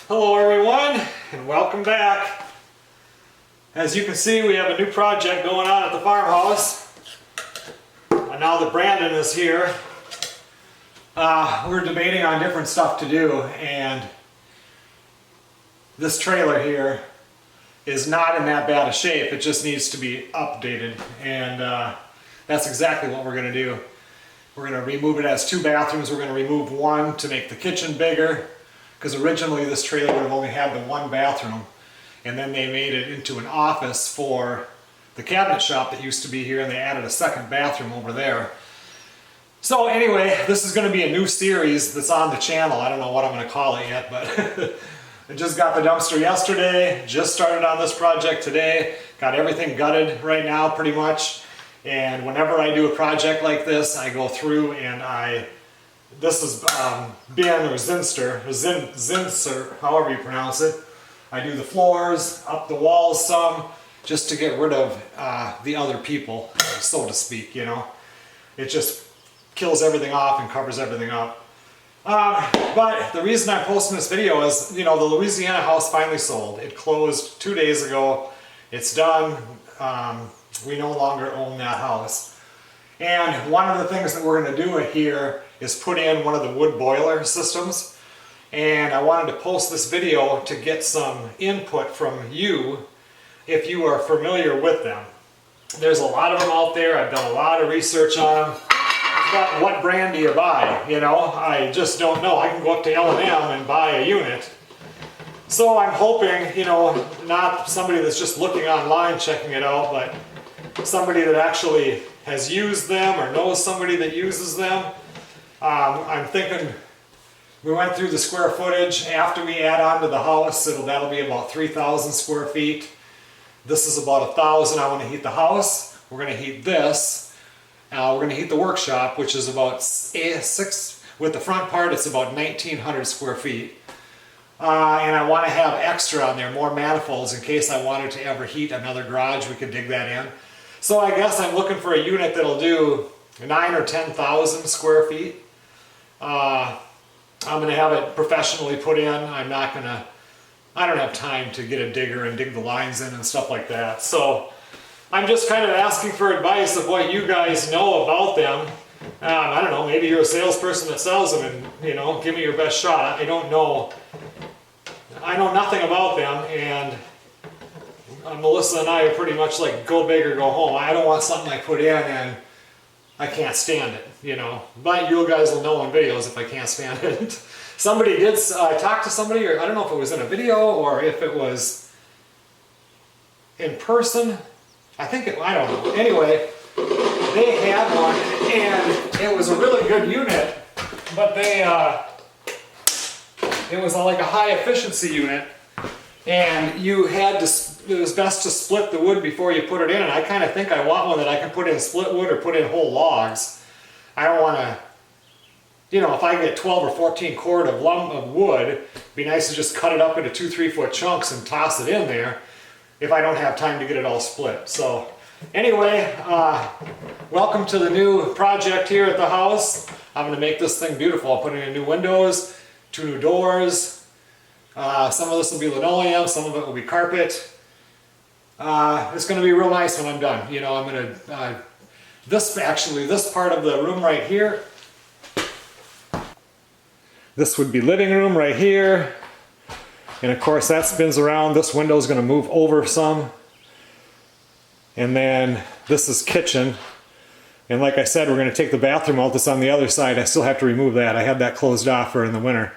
Hello everyone, and welcome back. As you can see, we have a new project going on at the farmhouse. And now that Brandon is here, we're debating on different stuff to do, and this trailer here is not in that bad a shape. It just needs to be updated, and that's exactly what we're going to do. We're going to remove it as 2 bathrooms. We're going to remove one to make the kitchen bigger, because originally this trailer would have only had the 1 bathroom, and then they made it into an office for the cabinet shop that used to be here, and they added a 2nd bathroom over there. So anyway, this is going to be a new series that's on the channel. I don't know what I'm going to call it yet, but I just got the dumpster yesterday, just started on this project today, got everything gutted right now pretty much. And whenever I do a project like this, I go through and this is bin or zinster, however you pronounce it. I do the floors, up the walls some, just to get rid of the other people, so to speak, you know. It just kills everything off and covers everything up. But the reason I'm posting this video is, you know, the Louisiana house finally sold. It closed 2 days ago. It's done. We no longer own that house. And one of the things that we're going to do here is put in one of the wood boiler systems. And I wanted to post this video to get some input from you if you are familiar with them. There's a lot of them out there. I've done a lot of research on them. But what brand do you buy? You know, I just don't know. I can go up to L&M and buy a unit. So I'm hoping, you know, not somebody that's just looking online checking it out, but somebody that actually has used them or knows somebody that uses them. I'm thinking, we went through the square footage. After we add on to the house, that'll be about 3,000 square feet. This is about 1,000. I want to heat the house. We're going to heat this. We're going to heat the workshop, which is about 6, with the front part, it's about 1,900 square feet. And I want to have extra on there, more manifolds, in case I wanted to ever heat another garage. We could dig that in. So I guess I'm looking for a unit that'll do 9,000 or 10,000 square feet. I'm going to have it professionally put in. I don't have time to get a digger and dig the lines in and stuff like that. So I'm just kind of asking for advice of what you guys know about them. I don't know, maybe you're a salesperson that sells them, and, you know, give me your best shot. I don't know. I know nothing about them, and Melissa and I are pretty much like go big or go home. I don't want something I put in and I can't stand it, you know. But you guys will know on videos if I can't stand it. Somebody did talk to somebody, or I don't know if it was in a video or if it was in person. I don't know. Anyway, they had one, and it was a really good unit, but it was like a high efficiency unit, and it was best to split the wood before you put it in, and I kind of think I want one that I can put in split wood or put in whole logs. I don't want to, you know, if I get 12 or 14 cord of wood, it'd be nice to just cut it up into 2-3 foot chunks and toss it in there if I don't have time to get it all split. So anyway, welcome to the new project here at the house. I'm going to make this thing beautiful. I'll put in new windows, 2 new doors. Some of this will be linoleum, some of it will be carpet. It's going to be real nice when I'm done. You know, I'm going to, this part of the room right here, this would be living room right here. And of course that spins around. This window is going to move over some. And then this is kitchen. And like I said, we're going to take the bathroom out that's on the other side. I still have to remove that. I had that closed off for in the winter.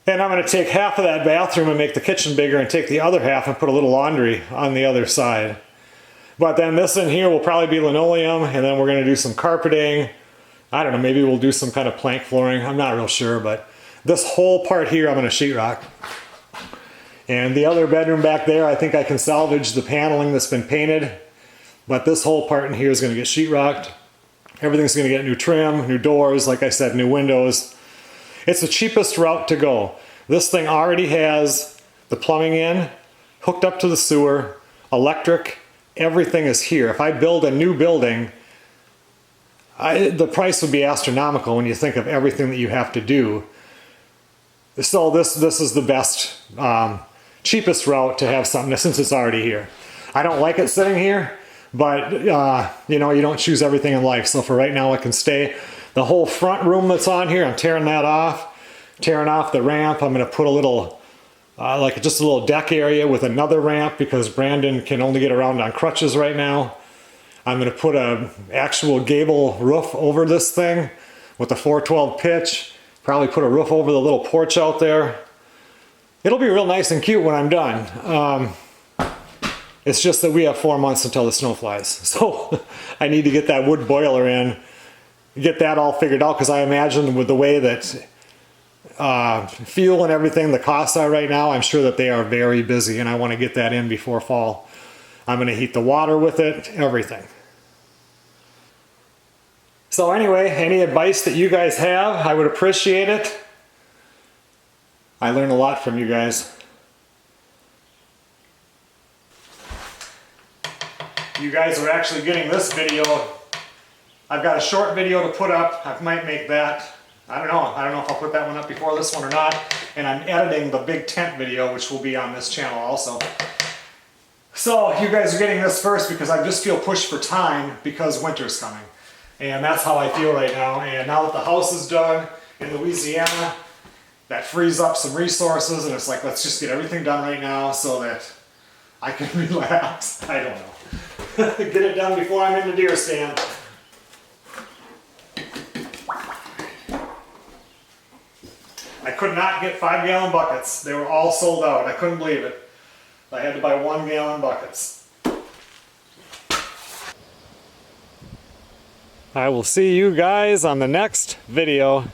And I'm going to take half of that bathroom and make the kitchen bigger, and take the other half and put a little laundry on the other side. But then this in here will probably be linoleum, and then we're going to do some carpeting. I don't know, maybe we'll do some kind of plank flooring. I'm not real sure, but this whole part here I'm going to sheetrock. And the other bedroom back there, I think I can salvage the paneling that's been painted. But this whole part in here is going to get sheetrocked. Everything's going to get new trim, new doors, like I said, new windows. It's the cheapest route to go. This thing already has the plumbing in, hooked up to the sewer, electric, everything is here. If I build a new building, the price would be astronomical when you think of everything that you have to do. So this is the best, cheapest route to have something since it's already here. I don't like it sitting here, but you know, you don't choose everything in life. So for right now it can stay. The whole front room that's on here, I'm tearing that off. Tearing off the ramp. I'm going to put a little, like just a little deck area with another ramp because Brandon can only get around on crutches right now. I'm going to put a actual gable roof over this thing with a 412 pitch. Probably put a roof over the little porch out there. It'll be real nice and cute when I'm done. It's just that we have 4 months until the snow flies. So I need to get that wood boiler in, get that all figured out, because I imagine with the way that fuel and everything, the costs are right now, I'm sure that they are very busy, and I want to get that in before fall. I'm going to heat the water with it, everything. So anyway, any advice that you guys have, I would appreciate it. I learn a lot from you guys. You guys are actually getting this video. I've got a short video to put up. I might make that. I don't know if I'll put that one up before this one or not. And I'm editing the big tent video, which will be on this channel also. So you guys are getting this first because I just feel pushed for time because winter's coming. And that's how I feel right now. And now that the house is done in Louisiana, that frees up some resources, and it's like, let's just get everything done right now so that I can relax. I don't know. Get it done before I'm in the deer stand. I could not get 5-gallon buckets. They were all sold out. I couldn't believe it. I had to buy 1-gallon buckets. I will see you guys on the next video.